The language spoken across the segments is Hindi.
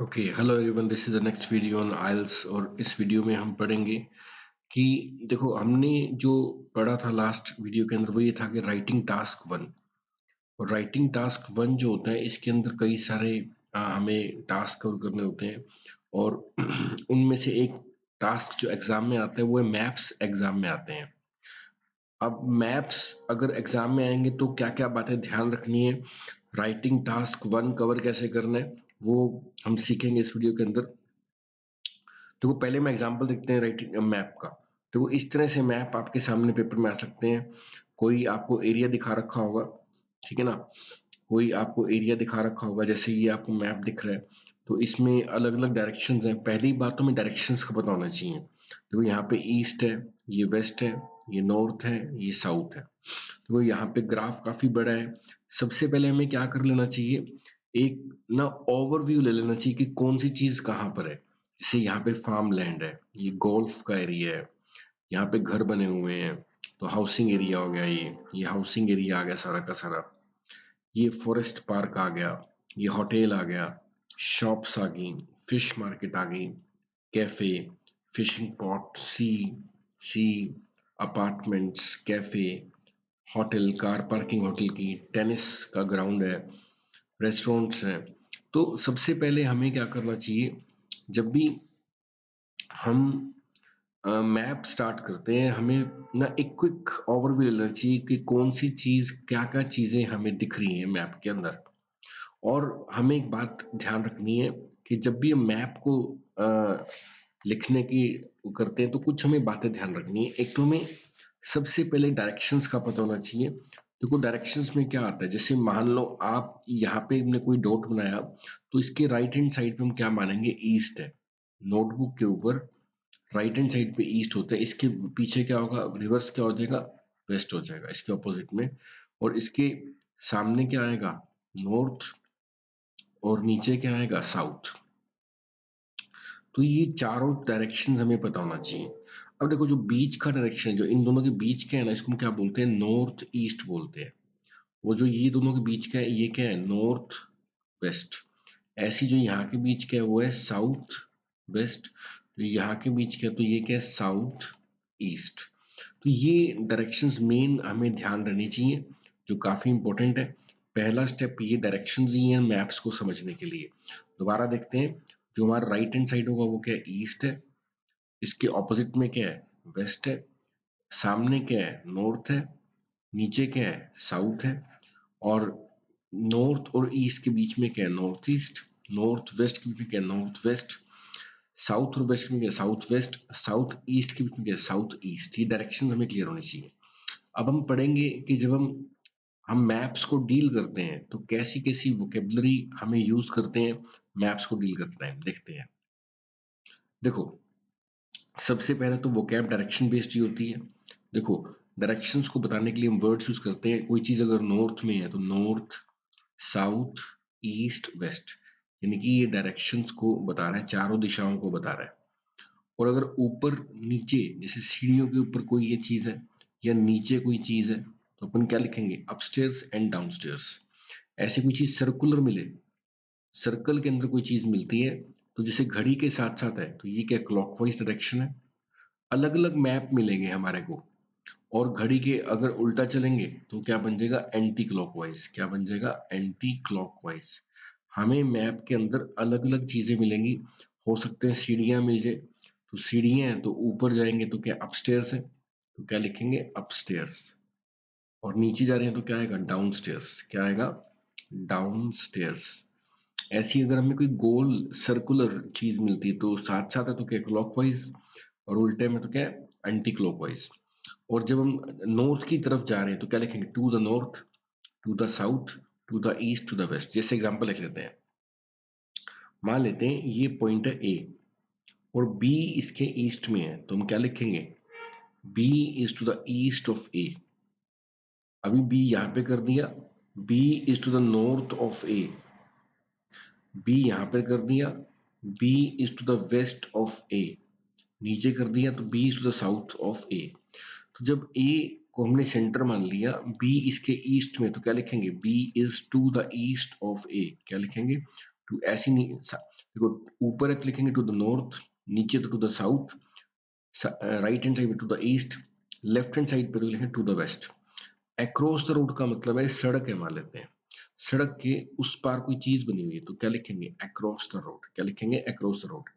Okay, hello everyone, this is the next video on isles. और इस वीडियो में हम पढ़ेंगे कि देखो, हमने जो पढ़ा था लास्ट वीडियो के अंदर वो ये था कि राइटिंग टास्क वन। और राइटिंग टास्क वन जो होता है इसके अंदर कई सारे हमें टास्क कवर करने होते हैं। और उनमें से एक टास्क जो एग्जाम में आता है वो है मैप्स। एग्जाम में आते हैं। अब मैप्स अगर एग्जाम में आएंगे तो क्या क्या बातें ध्यान रखनी है, राइटिंग टास्क वन कवर कैसे करना है, वो हम सीखेंगे इस वीडियो के अंदर। तो पहले हम एग्जांपल देखते हैं राइटिंग मैप का। तो वो इस तरह से मैप आपके सामने पेपर में आ सकते हैं। कोई आपको एरिया दिखा रखा होगा, ठीक है ना। कोई आपको एरिया दिखा रखा होगा, जैसे ये आपको मैप दिख रहा है। तो इसमें अलग अलग डायरेक्शंस हैं। पहली बात तो हमें डायरेक्शंस का पता होना चाहिए। तो यहाँ पे ईस्ट है, ये वेस्ट है, ये नॉर्थ है, ये साउथ है। तो यहाँ पे ग्राफ काफी बड़ा है। सबसे पहले हमें क्या कर लेना चाहिए, एक ना ओवरव्यू ले लेना चाहिए कि कौन सी चीज कहाँ पर है। जैसे यहाँ पे फार्म लैंड है, ये गोल्फ का एरिया है, यहाँ पे घर बने हुए हैं, तो हाउसिंग एरिया हो गया। ये हाउसिंग एरिया आ गया सारा का सारा। ये फॉरेस्ट पार्क आ गया, ये होटल आ गया, शॉप्स आ गई, फिश मार्केट आ गई, cafe, fishing port, sea apartments, cafe, hotel, car parking hotel की, टेनिस का ग्राउंड है, रेस्टोरेंट्स हैं। तो सबसे पहले हमें क्या करना चाहिए, जब भी हम मैप स्टार्ट करते हैं, हमें ना एक क्विक ओवरव्यू लेना चाहिए कि कौन सी चीज, क्या क्या चीजें हमें दिख रही हैं मैप के अंदर। और हमें एक बात ध्यान रखनी है कि जब भी हम मैप को लिखने की करते हैं तो कुछ हमें बातें ध्यान रखनी है। एक तो हमें सबसे पहले डायरेक्शंस का पता होना चाहिए। देखो, डायरेक्शंस में क्या आता है, जैसे मान लो आप यहाँ पे हमने कोई डॉट बनाया, तो इसके राइट हैंड साइड पे हम क्या मानेंगे, ईस्ट है। नोटबुक के ऊपर राइट हैंड साइड पे ईस्ट होता है, इसके पीछे क्या होगा, रिवर्स क्या हो जाएगा, वेस्ट हो जाएगा इसके ऑपोजिट में। और इसके सामने क्या आएगा, नॉर्थ। और नीचे क्या आएगा, साउथ। तो ये चारों डायरेक्शंस हमें पता होना चाहिए। अब देखो, जो बीच का डायरेक्शन है, जो इन दोनों के बीच का है ना, इसको हम क्या बोलते हैं, नॉर्थ ईस्ट बोलते हैं। वो जो ये दोनों के बीच का है, ये क्या है, नॉर्थ वेस्ट। ऐसी जो यहाँ के बीच का है वो है साउथ वेस्ट। तो यहाँ के बीच का है तो ये क्या है, साउथ ईस्ट। तो ये डायरेक्शंस मेन हमें ध्यान रखनी चाहिए, जो काफी इंपॉर्टेंट है। पहला स्टेप ये डायरेक्शंस ही है मैप्स को समझने के लिए। दोबारा देखते हैं। जो हमारा राइट हैंड साइड होगा वो क्या है, ईस्ट है। इसके ऑपोजिट में क्या है, वेस्ट है। सामने क्या है, नॉर्थ है। नीचे क्या है, साउथ है। और नॉर्थ और ईस्ट के बीच में क्या है, नॉर्थ ईस्ट। नॉर्थ वेस्ट के बीच में क्या है, नॉर्थ वेस्ट। साउथ और वेस्ट में क्या है, साउथ वेस्ट। साउथ ईस्ट के बीच में क्या है, साउथ ईस्ट। ये डायरेक्शन हमें क्लियर होनी चाहिए। अब हम पढ़ेंगे कि जब हम मैप्स को डील करते हैं तो कैसी कैसी वोकेबलरी हमें यूज करते हैं मैप्स को डील करते हैं, देखते हैं। देखो, सबसे पहले तो वोकैब डायरेक्शन बेस्ड ही होती है। देखो, डायरेक्शंस को बताने के लिए हम वर्ड्स यूज करते हैं। कोई चीज अगर नॉर्थ में है तो नॉर्थ, साउथ, ईस्ट, वेस्ट। यानी कि ये डायरेक्शंस को बता रहा है, चारों दिशाओं को बता रहा है। और अगर ऊपर नीचे, जैसे सीढ़ियों के ऊपर कोई ये चीज है या नीचे कोई चीज है, तो अपन क्या लिखेंगे, अपस्टेयर्स एंड डाउनस्टेयर्स। ऐसी कोई चीज सर्कुलर मिले, सर्कल के अंदर कोई चीज मिलती है, तो जैसे घड़ी के साथ साथ है तो ये क्या, क्लॉकवाइज डायरेक्शन है। अलग अलग मैप मिलेंगे हमारे को। और घड़ी के अगर उल्टा चलेंगे तो क्या बन जाएगा, एंटी क्लॉकवाइज। क्या बन जाएगा, एंटी क्लॉकवाइज। हमें मैप के अंदर अलग अलग चीजें मिलेंगी। हो सकते हैं सीढ़ियां मिल जाए, तो सीढ़ियां हैं तो ऊपर जाएंगे तो क्या, अपस्टेयर्स है, तो क्या लिखेंगे, अपस्टेयर्स। और नीचे जा रहे हैं तो क्या आएगा, डाउन स्टेयर्स। क्या आएगा, डाउन स्टेयर्स। ऐसी अगर हमें कोई गोल सर्कुलर चीज मिलती है तो साथ साथ है तो क्या, क्लॉकवाइज। और उल्टे में तो क्या है, एंटी क्लॉकवाइज। और जब हम नॉर्थ की तरफ जा रहे हैं तो क्या लिखेंगे, to the north, to the south, to the east, to the west. जैसे एग्जांपल लिख लेते हैं। मान लेते हैं ये पॉइंट है ए और बी इसके ईस्ट में है, तो हम क्या लिखेंगे, B is to the east of A. अभी बी यहां पे कर दिया, B is to the north of A. B यहां पे कर दिया, B is to the west of A. नीचे कर दिया तो B is to the south of A. तो जब ए को हमने सेंटर मान लिया, बी इसके ईस्ट में, तो क्या लिखेंगे, B is to the east of A. क्या लिखेंगे, टू ऐसी नहीं देखो, ऊपर है तो लिखेंगे टू द नॉर्थ, नीचे तो to the south, right hand side पे to the east, left hand side पे तो लिखेंगे to the west. Across the road का मतलब है सड़क है, मान लेते हैं सड़क के उस पार कोई चीज बनी हुई है, तो क्या लिखेंगे अक्रॉस द रोड, क्या लिखेंगे अक्रॉस द रोड।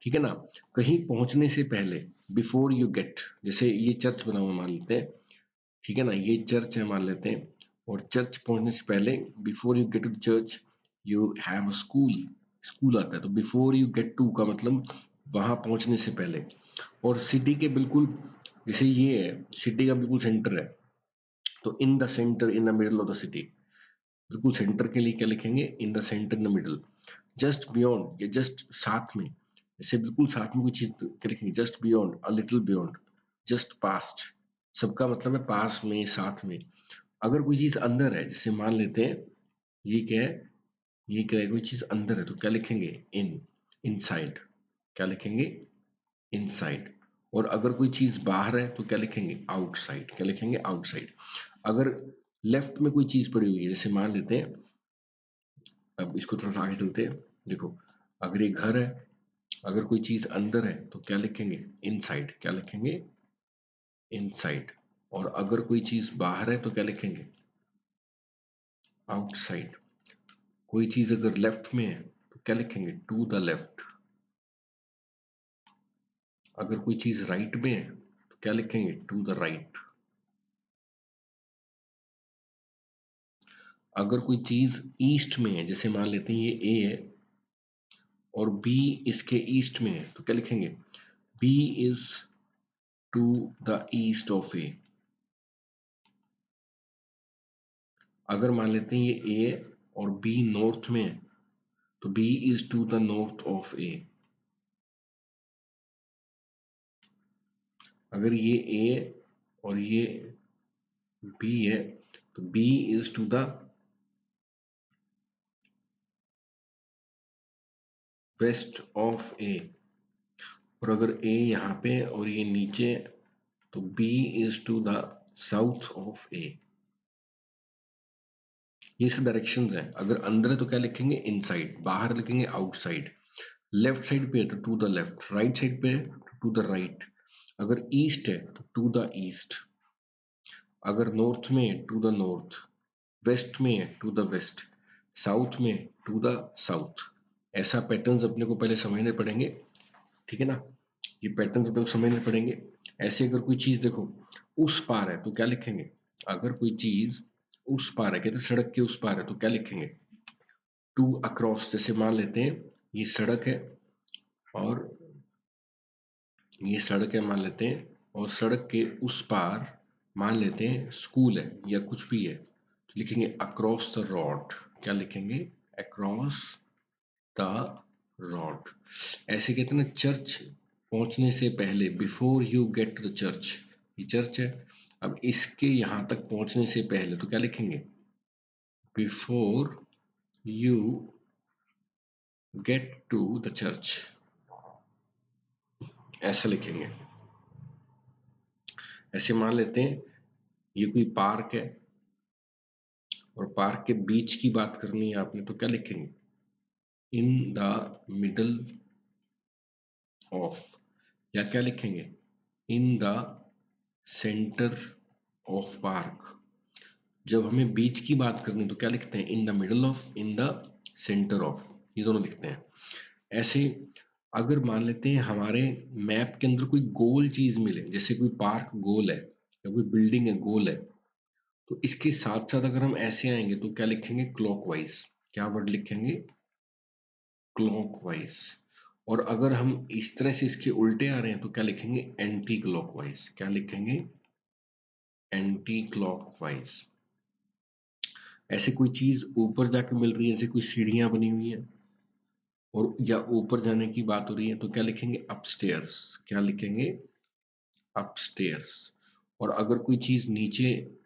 ठीक है ना। कहीं पहुंचने से पहले, बिफोर यू गेट, जैसे ये चर्च बना हुआ मान लेते हैं, ठीक है ना, ये चर्च है मान लेते हैं, और चर्च पहुंचने से पहले, before you get to the church you have a school, school आता है, तो बिफोर यू गेट टू का मतलब वहां पहुंचने से पहले। और सिटी के बिल्कुल, जैसे ये है सिटी का बिल्कुल सेंटर है, तो in the centre, in the middle of the city, बिल्कुल सेंटर के लिए क्या लिखेंगे इन the centre, in the middle. Just beyond, ये जस्ट साथ में, जैसे बिल्कुल साथ में कोई चीज क्या लिखेंगे, just beyond, a little beyond, just passed, सबका मतलब है पास में, साथ में। अगर कोई चीज अंदर है, जैसे मान लेते हैं ये क्या है, ये क्या है, कोई चीज अंदर है तो क्या लिखेंगे इन, इनसाइड, क्या लिखेंगे इनसाइड। और अगर कोई चीज बाहर है तो क्या लिखेंगे आउटसाइड, क्या लिखेंगे आउटसाइड। अगर लेफ्ट में कोई चीज पड़ी हुई है, जैसे मान लेते हैं, अब इसको थोड़ा सा आगे चलते हैं, देखो अगर ये घर है, अगर कोई चीज अंदर है तो क्या लिखेंगे इनसाइड, क्या लिखेंगे इनसाइड। और अगर कोई चीज बाहर है तो क्या लिखेंगे आउटसाइड। कोई चीज अगर लेफ्ट में है तो क्या लिखेंगे टू द लेफ्ट। अगर कोई चीज राइट में है तो क्या लिखेंगे टू द राइट। अगर कोई चीज ईस्ट में है, जैसे मान लेते हैं ये ए है और बी इसके ईस्ट में है, तो क्या लिखेंगे B is to the east of A. अगर मान लेते हैं ये ए और बी नॉर्थ में है, तो B is to the north of A. अगर ये ए और ये बी है, तो B is to the west of A. और अगर ए यहाँ पे और ये नीचे, तो B is to the south of A. ये सब डायरेक्शंस हैं। अगर अंदर है तो क्या लिखेंगे इनसाइड, बाहर लिखेंगे आउटसाइड, लेफ्ट साइड पे है तो to the left, right side पे है तो टू द राइट, अगर ईस्ट है तो टू द ईस्ट, अगर नॉर्थ में है टू द नॉर्थ, वेस्ट में है टू द वेस्ट, साउथ में टू द साउथ। ऐसा पैटर्न्स अपने को पहले समझने पड़ेंगे, ठीक है ना, ये पैटर्न्स अपने को समझने पड़ेंगे। ऐसे अगर कोई चीज देखो उस पार है तो क्या लिखेंगे, अगर कोई चीज उस पार है, कहते सड़क के उस पार है तो क्या लिखेंगे टू अक्रॉस। जैसे मान लेते हैं ये सड़क है और ये सड़क है मान लेते हैं, और सड़क के उस पार मान लेते हैं स्कूल है या कुछ भी है, तो लिखेंगे अक्रॉस द रोड, क्या लिखेंगे अक्रॉस द रोड। ऐसे कहते हैं ना चर्च पहुंचने से पहले, before you get to the church, ये चर्च है, अब इसके यहां तक पहुंचने से पहले तो क्या लिखेंगे before you get to the church, ऐसा लिखेंगे। ऐसे मान लेते हैं ये कोई पार्क है और पार्क के बीच की बात करनी है आपने, तो क्या लिखेंगे इन द मिडल ऑफ, या क्या लिखेंगे इन द सेंटर ऑफ पार्क। जब हमें बीच की बात करनी है तो क्या लिखते हैं इन the middle of, in the centre of, ये दोनों लिखते हैं। ऐसे अगर मान लेते हैं हमारे मैप के अंदर कोई गोल चीज मिले, जैसे कोई पार्क गोल है या कोई बिल्डिंग है गोल है, तो इसके साथ साथ अगर हम ऐसे आएंगे तो क्या लिखेंगे क्लॉकवाइज, क्या वर्ड लिखेंगे क्लॉकवाइज। और अगर हम इस तरह से इसके उल्टे आ रहे हैं तो क्या लिखेंगे एंटी क्लॉकवाइज, क्या लिखेंगे एंटी क्लॉकवाइज। ऐसे कोई चीज ऊपर जाके मिल रही है, जैसे कोई सीढ़ियां बनी हुई है और या ऊपर जाने की बात हो रही है तो क्या लिखेंगे अपस्टेयर्स, क्या लिखेंगे अपस्टेयर्स। और अगर कोई चीज नीचे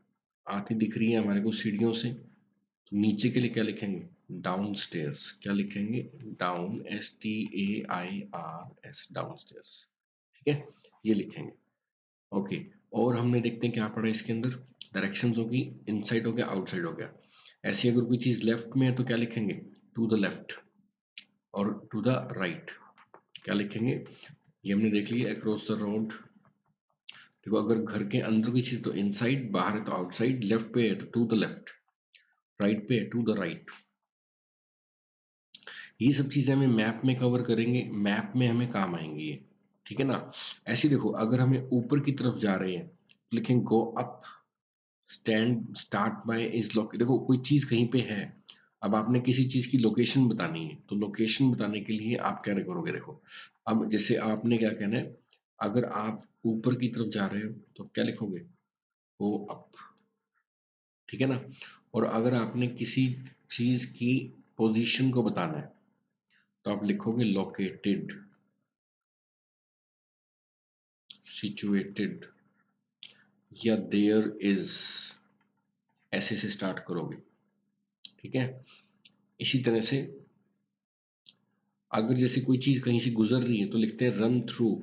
आती दिख रही है हमारे को सीढ़ियों से, तो नीचे के लिए क्या लिखेंगे डाउन स्टेयर्स, क्या लिखेंगे डाउन, STAIRS, डाउन स्टेयर्स। ठीक है, ये लिखेंगे। ओके, और हमने देखते हैं क्या पढ़ा इसके अंदर, डायरेक्शंस होगी, इनसाइड हो गया आउटसाइड हो गया। ऐसे अगर कोई चीज लेफ्ट में है तो क्या लिखेंगे टू द लेफ्ट, और टू द राइट। क्या लिखेंगे? ये हमने देख लिया, अक्रॉस द रोड। देखो अगर घर के अंदर की चीज तो इनसाइड, बाहर है तो आउटसाइड, लेफ्ट पे है तो टू द लेफ्ट, राइट पे है टू द राइट। ये सब चीजें हमें मैप में कवर करेंगे, मैप में हमें काम आएंगी ये, ठीक है ना। ऐसे देखो अगर हमें ऊपर की तरफ जा रहे हैं तो लिखेंगे go up, stand start by is लोक। देखो कोई चीज कहीं पे है, अब आपने किसी चीज की लोकेशन बतानी है, तो लोकेशन बताने के लिए आप क्या करोगे? देखो अब जैसे आपने क्या कहना है, अगर आप ऊपर की तरफ जा रहे हो तो क्या लिखोगे? गो अप, ठीक है ना। और अगर आपने किसी चीज की पोजीशन को बताना है तो आप लिखोगे लोकेटेड, सिचुएटेड, या देयर इज, ऐसे से स्टार्ट करोगे, ठीक है। इसी तरह से अगर जैसे कोई चीज कहीं से गुजर रही है तो लिखते हैं run through,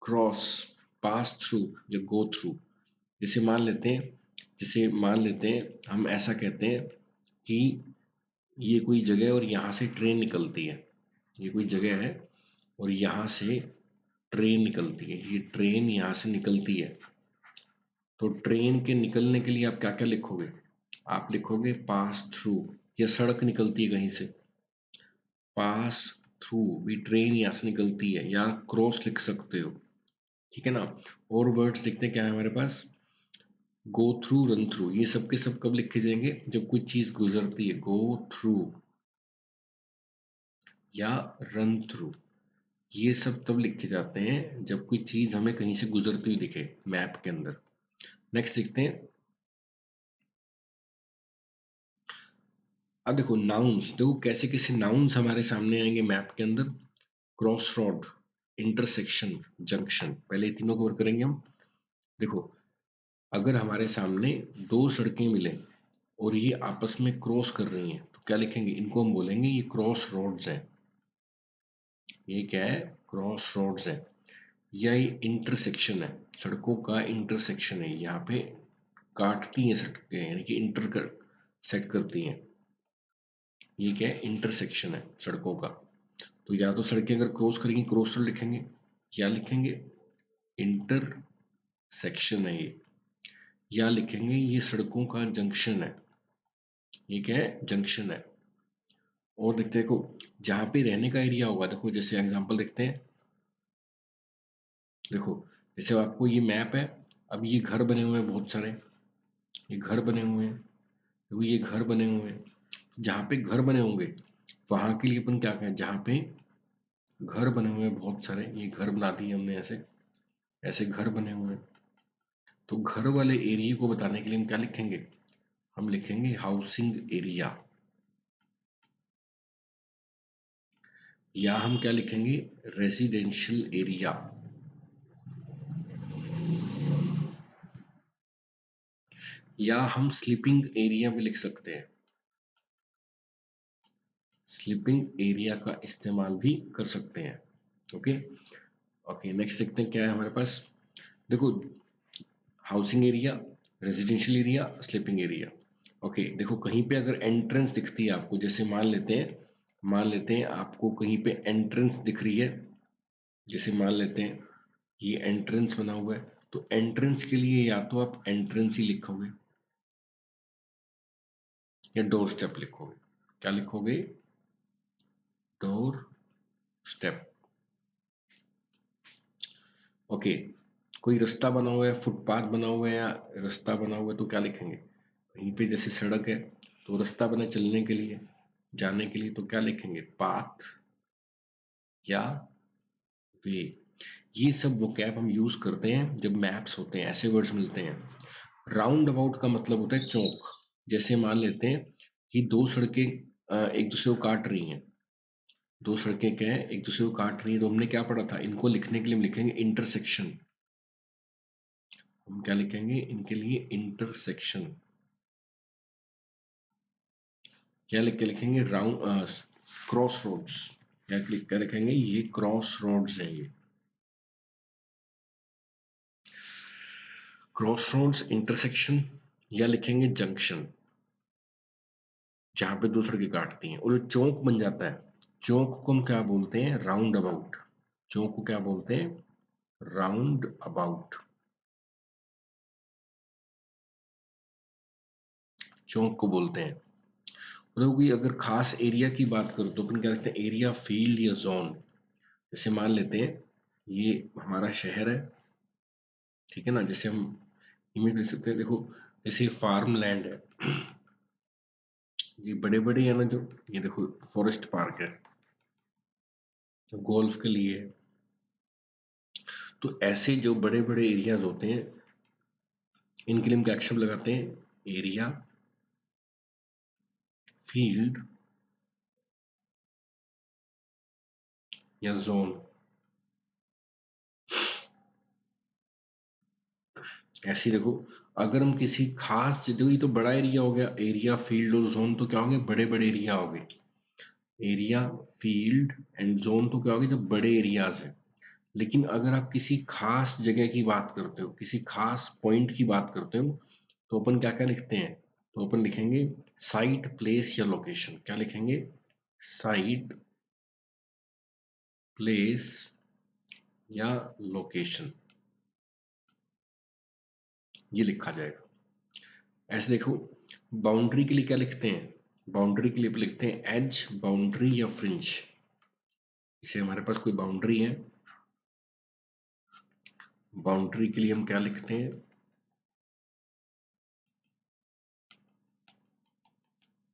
cross, pass through, या गो थ्रू। जैसे मान लेते हैं, जैसे मान लेते हैं हम ऐसा कहते हैं कि ये कोई जगह है और यहाँ से ट्रेन निकलती है, ये कोई जगह है और यहाँ से ट्रेन निकलती है, ये ट्रेन यहाँ से निकलती है। तो ट्रेन के निकलने के लिए आप क्या क्या लिखोगे? आप लिखोगे पास थ्रू, या सड़क निकलती है कहीं से, पास थ्रू भी ट्रेन यहाँ से निकलती है, या क्रॉस लिख सकते हो, ठीक है ना। और वर्ड्स देखते हैं क्या है हमारे पास, गो थ्रू, रन थ्रू, ये सब के सब कब लिखे जाएंगे? जब कोई चीज गुजरती है, गो थ्रू या रन थ्रू, ये सब तब लिखे जाते हैं जब कोई चीज हमें कहीं से गुजरती हुई दिखे मैप के अंदर। नेक्स्ट देखते हैं, अब देखो नाउन्स, देखो कैसे कैसे नाउन्स हमारे सामने आएंगे मैप के अंदर। क्रॉस रोड, इंटरसेक्शन, जंक्शन, पहले तीनों कवर करेंगे हम। देखो अगर हमारे सामने दो सड़कें मिले और ये आपस में क्रॉस कर रही हैं तो क्या लिखेंगे? इनको हम बोलेंगे ये क्रॉस रोड्स है। ये क्या है? क्रॉस रोड्स है। या ये इंटरसेक्शन है, सड़कों का इंटरसेक्शन है, यहाँ पे काटती हैं सड़कें, यानी कि इंटर कर सेट करती हैं। ये क्या है? इंटरसेक्शन है सड़कों का। तो या तो सड़कें अगर क्रॉस करेंगी, क्रॉस रोड लिखेंगे, या लिखेंगे इंटरसेक्शन है ये, या लिखेंगे ये सड़कों का जंक्शन है। ये क्या है? जंक्शन है। और देखते हैं, देखो जहाँ पे रहने का एरिया होगा, देखो जैसे एग्जांपल देखते हैं, देखो जैसे आपको ये मैप है, अब ये घर बने हुए हैं बहुत सारे, ये घर बने हुए हैं, देखो ये घर बने हुए हैं। जहाँ पे घर बने होंगे वहां के लिए अपन क्या कहें? जहाँ पे घर बने हुए हैं बहुत सारे, ये घर बना दिए हमने, ऐसे ऐसे घर बने हुए हैं, तो घर वाले एरिया को बताने के लिए हम क्या लिखेंगे? हम लिखेंगे हाउसिंग एरिया, या हम क्या लिखेंगे? रेजिडेंशियल एरिया, या हम स्लीपिंग एरिया भी लिख सकते हैं, स्लीपिंग एरिया का इस्तेमाल भी कर सकते हैं। ओके, ओके नेक्स्ट देखते हैं क्या है हमारे पास। देखो housing area, residential area, sleeping area. Okay देखो कहीं पे अगर एंट्रेंस दिखती है आपको, जैसे मान लेते हैं आपको कहीं पे एंट्रेंस दिख रही है, जैसे मान लेते हैं ये एंट्रेंस बना हुआ है, तो एंट्रेंस के लिए या तो आप एंट्रेंस ही लिखोगे या डोर स्टेप लिखोगे। क्या लिखोगे? Door step. ओके, कोई रास्ता बना हुआ है, फुटपाथ बना हुआ है या रास्ता बना हुआ है तो क्या लिखेंगे? कहीं पे जैसे सड़क है तो रास्ता बना चलने के लिए, जाने के लिए, तो क्या लिखेंगे? पाथ या वे। ये सब वोकैब हम यूज करते हैं जब मैप्स होते हैं, ऐसे वर्ड्स मिलते हैं। राउंड अबाउट का मतलब होता है चौक। जैसे मान लेते हैं कि दो सड़कें एक दूसरे को काट रही हैं, दो सड़कें क्या है एक दूसरे को काट रही हैं, तो हमने क्या पढ़ा था? इनको लिखने के लिए हम लिखेंगे इंटरसेक्शन। हम क्या लिखेंगे इनके लिए? इंटरसेक्शन। क्या लिख के लिखेंगे? Round, crossroads. क्या लिख कर लिखेंगे? ये क्रॉस रोड्स है, ये क्रॉस रोड्स, इंटरसेक्शन, या लिखेंगे जंक्शन, जहां पे दो सड़कें काटती हैं। और जो चौक बन जाता है, चौक को हम क्या बोलते हैं? Round about. चौक को क्या बोलते हैं? Round about. चौक को बोलते हैं। मतलब कोई अगर खास एरिया की बात करो तो अपन क्या कहते हैं? एरिया, फील्ड या जोन। जैसे मान लेते हैं ये हमारा शहर है, ठीक है ना। जैसे हम इमेज ले सकते हैं, देखो जैसे फार्म लैंड है, ये बड़े बड़े है ना जो, ये देखो फॉरेस्ट पार्क है, गोल्फ के लिए। तो ऐसे जो बड़े बड़े एरियाज होते हैं, इनके लिए हम क्या एक्शन लगाते हैं? एरिया, फील्ड या जोन। ऐसे ही देखो, अगर हम किसी खास जगह, ये तो बड़ा एरिया हो गया, एरिया, फील्ड और जोन तो क्या हो गए? बड़े बड़े एरिया हो गए। एरिया, फील्ड एंड जोन तो क्या हो गए? जब बड़े एरियाज है। लेकिन अगर आप किसी खास जगह की बात करते हो, किसी खास पॉइंट की बात करते हो, तो अपन क्या क्या लिखते हैं? तो अपन लिखेंगे साइट, प्लेस या लोकेशन। क्या लिखेंगे? साइट, प्लेस या लोकेशन, ये लिखा जाएगा। ऐसे देखो, बाउंड्री के लिए क्या लिखते हैं? बाउंड्री के लिए लिखते हैं एज, बाउंड्री या फ्रिंज। जैसे हमारे पास कोई बाउंड्री है, बाउंड्री के लिए हम क्या लिखते हैं?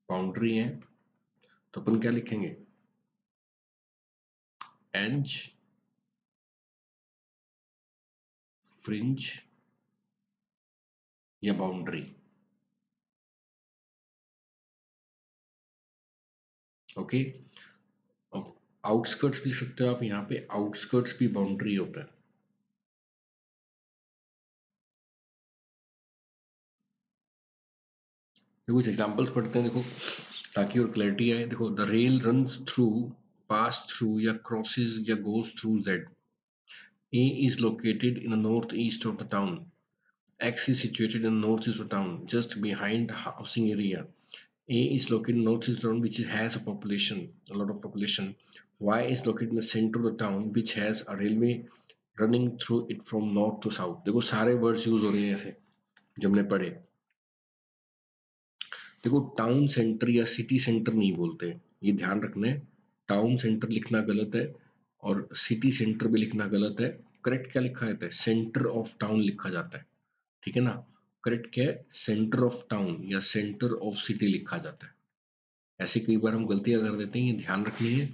बाउंड्री है तो अपन क्या लिखेंगे? एज, फ्रिंज या बाउंड्री। ओके। अब आउटस्कर्ट्स भी लिख सकते हो आप, यहाँ पे आउटस्कर्ट्स भी बाउंड्री होता है। ये कुछ एग्जांपल्स पढ़ते हैं, देखो ताकि और क्लैरिटी आए। देखो, the rail runs through, pass through या क्रॉसेस या goes through Z. A is located in the north east of the town. X is situated in the northeast of town, just behind housing area. A is located in northeast town, which has a population, a lot of population. Y is located in the center of the town, which has a railway running through it from north to south. देखो सारे वर्ड्स यूज हो रहे हैं ऐसे जो हमने पढ़े। देखो, टाउन सेंटर या सिटी सेंटर नहीं बोलते, ये ध्यान रखना है। टाउन सेंटर लिखना गलत है और सिटी सेंटर भी लिखना गलत है। करेक्ट क्या लिखा जाता है? सेंटर ऑफ टाउन लिखा जाता है, ठीक है ना। करेक्ट क्या है? सेंटर ऑफ टाउन या सेंटर ऑफ सिटी लिखा जाता है। ऐसे कई बार हम गलतियां कर देते हैं, ये ध्यान रखनी है।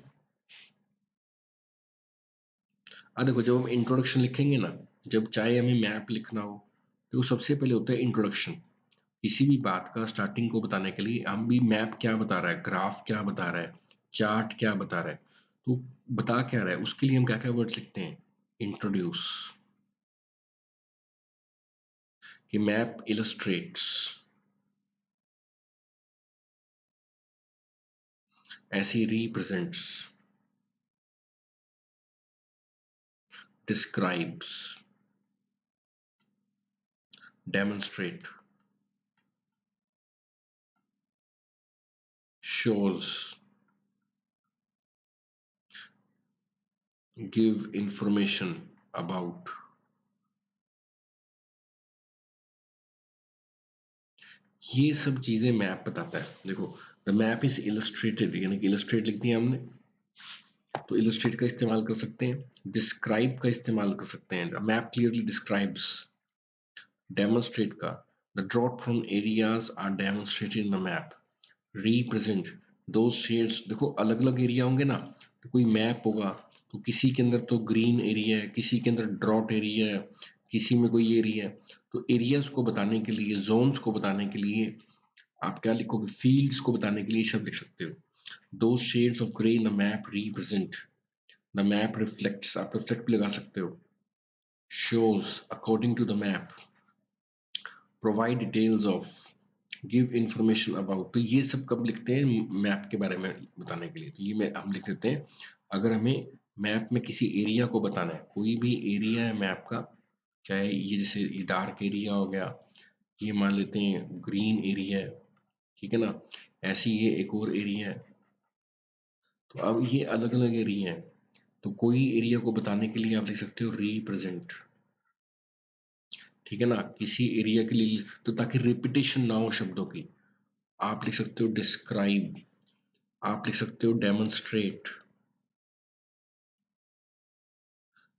अब देखो, जब हम इंट्रोडक्शन लिखेंगे ना, जब चाहे हमें मैप लिखना हो, तो सबसे पहले होता है इंट्रोडक्शन। किसी भी बात का स्टार्टिंग को बताने के लिए हम भी, मैप क्या बता रहा है, ग्राफ क्या बता रहा है, चार्ट क्या बता रहा है, तो बता क्या रहा है, उसके लिए हम क्या क्या वर्ड्स लिखते हैं? इंट्रोड्यूस, कि मैप इलस्ट्रेट्स, ऐसे represents, describes, demonstrate, shows, give information about। ये सब चीजें मैप बताता है। देखो, द मैप इज इलस्ट्रेटेड, यानी कि इलस्ट्रेट लिख दिया हमने, तो इलस्ट्रेट का इस्तेमाल कर सकते हैं। डिस्क्राइब का इस्तेमाल कर सकते हैं, मैप क्लियरली डिस्क्राइब्स। डेमोन्स्ट्रेट का, the drought from areas are demonstrated in the map. Represent दो शेड्स, देखो अलग अलग एरिया होंगे ना, तो कोई मैप होगा तो किसी के अंदर तो ग्रीन एरिया है, किसी के अंदर ड्रॉट एरिया है, किसी में कोई एरिया है। तो एरियाज को बताने के लिए, जोन्स को बताने के लिए आप क्या लिखोगे? फील्ड्स को बताने के लिए शब्द लिख सकते हो। दो shades of grey in the map represent, the map reflects, आप रिफ्लेक्ट भी लगा सकते हो। Shows according to the map, provide details of, give information about. तो ये सब कब लिखते हैं? मैप के बारे में बताने के लिए। तो ये मैं हम लिख देते हैं अगर हमें मैप में किसी एरिया को बताना है। कोई भी एरिया है मैप का, चाहे ये जैसे ये डार्क एरिया हो गया, ये मान लेते हैं ग्रीन एरिया है, ठीक है ना। ऐसी ये एक और एरिया है, तो अब ये अलग अलग एरिया हैं, तो कोई एरिया को बताने के लिए आप लिख सकते हो रिप्रेजेंट, ठीक है ना, किसी एरिया के लिए लिख सकते हो ताकि रिपीटेशन ना हो शब्दों की। आप लिख सकते हो डिस्क्राइब, आप लिख सकते हो डेमोन्स्ट्रेट,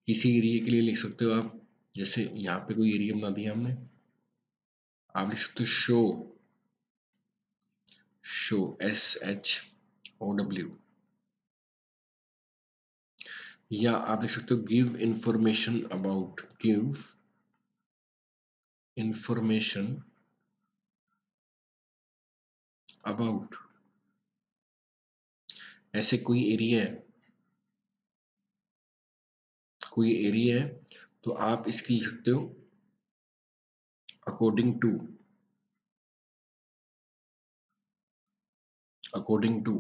किसी एरिया के लिए लिख सकते हो आप, जैसे यहाँ पे कोई एरिया बना दिया हमने, आप लिख सकते हो शो, शो SHOW, या आप लिख सकते हो give information about, give information about, ऐसे कोई एरिया है, कोई एरिया है तो आप इसकी लिख सकते हो अकॉर्डिंग टू, अकॉर्डिंग टू,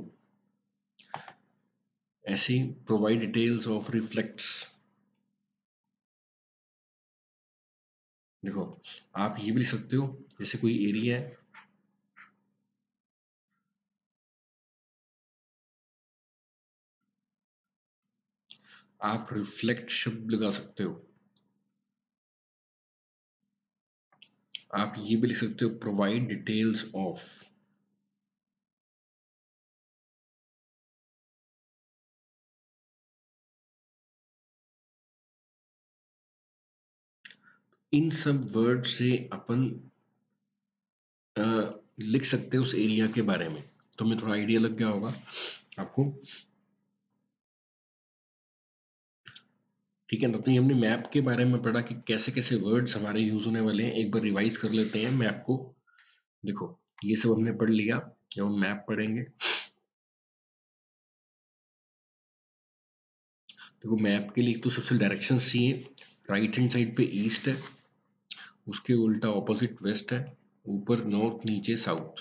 ऐसे प्रोवाइड डिटेल्स ऑफ रिफ्लेक्ट्स। देखो आप ये भी लिख सकते हो, जैसे कोई एरिया है, आप रिफ्लेक्ट शब्द लगा सकते हो, आप ये भी लिख सकते हो प्रोवाइड डिटेल्स ऑफ, इन सब वर्ड से अपन लिख सकते हैं उस एरिया के बारे में। तो हमें थोड़ा आइडिया लग गया होगा आपको, ठीक है ना। तो ये हमने मैप के बारे में पढ़ा कि कैसे कैसे वर्ड्स हमारे यूज होने वाले हैं, एक बार रिवाइज कर लेते हैं मैप को। देखो ये सब हमने पढ़ लिया, जब हम मैप पढ़ेंगे, देखो मैप के लिए तो सबसे डायरेक्शन चाहिए, राइट हैंड साइड पे ईस्ट है, उसके उल्टा ऑपोजिट वेस्ट है, ऊपर नॉर्थ, नीचे south,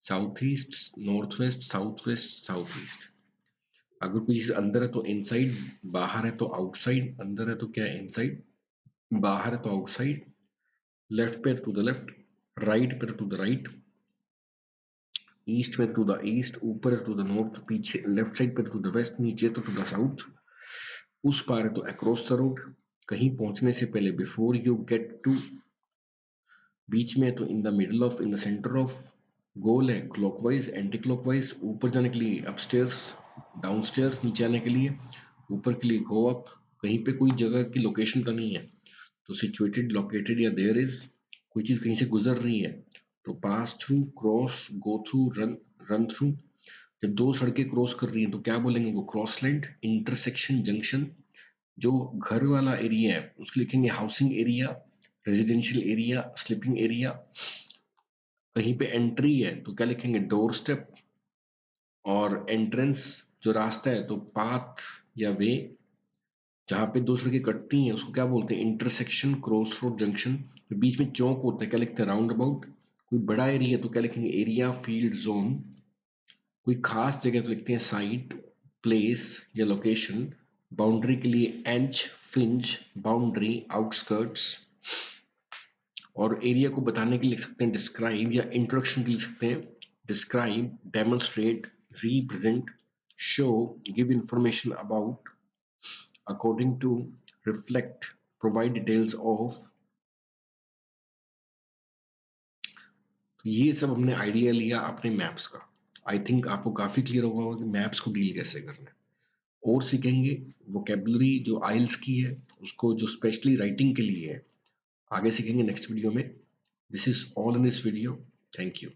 south east, north west, south west, south east. अगर कोई चीज अंदर है तो इनसाइड, बाहर है तो आउटसाइड, अंदर है तो क्या है इनसाइड, बाहर है तो आउटसाइड, लेफ्ट पे टू द लेफ्ट, राइट पे टू द राइट, ईस्ट पे टू द ईस्ट, ऊपर टू द नॉर्थ, पीछे लेफ्ट साइड पे टू द वेस्ट, नीचे तो टू द साउथ, उस पार है तो अक्रॉस द रोड, कहीं पहुंचने से पहले बिफोर यू गेट टू, बीच में है तो in the middle of, in the centre of, गोल है क्लॉकवाइज एंटी क्लॉकवाइज, ऊपर जाने के लिए अपस्टेयर्स, डाउनस्टेयर्स नीचे आने के लिए, ऊपर के लिए गो अप, कहीं पे कोई जगह की लोकेशन तो नहीं है तो सिचुएटेड, लोकेटेड या देयर इज, कोई चीज कहीं से गुजर रही है तो pass through, cross, go through, run, run through. जब दो सड़कें क्रॉस कर रही हैं तो क्या बोलेंगे वो, क्रॉस लैंड, इंटरसेक्शन, जंक्शन। जो घर वाला एरिया है उसके लिखेंगे housing area, residential area, sleeping area. कहीं पे एंट्री है तो क्या लिखेंगे, डोर स्टेप, और एंट्रेंस जो रास्ता है तो पाथ या वे, जहाँ पे दो सड़कें कटती हैं उसको क्या बोलते हैं, इंटरसेक्शन, क्रॉस रोड, जंक्शन। जो बीच में चौक होता है क्या लिखते हैं, राउंड अबाउट। कोई बड़ा एरिया तो क्या लिखेंगे, एरिया, फील्ड, जोन। कोई खास जगह तो लिखते हैं साइट, प्लेस या लोकेशन। बाउंड्री के लिए एंच, फ्रिंज, बाउंड्री, आउटस्कर्ट्स। और एरिया को बताने के लिए लिख सकते हैं डिस्क्राइब, या इंट्रोडक्शन के लिए लिख सकते हैं describe, demonstrate, represent, show, give information about, according to, reflect, provide details of. तो ये सब हमने आइडिया लिया अपने मैप्स का। आई थिंक आपको काफी क्लियर होगा कि मैप्स को डील कैसे करना है। और सीखेंगे वोकेबलरी जो आइल्स की है उसको, जो स्पेशली राइटिंग के लिए है, आगे सीखेंगे नेक्स्ट वीडियो में। This is all in this video. Thank you.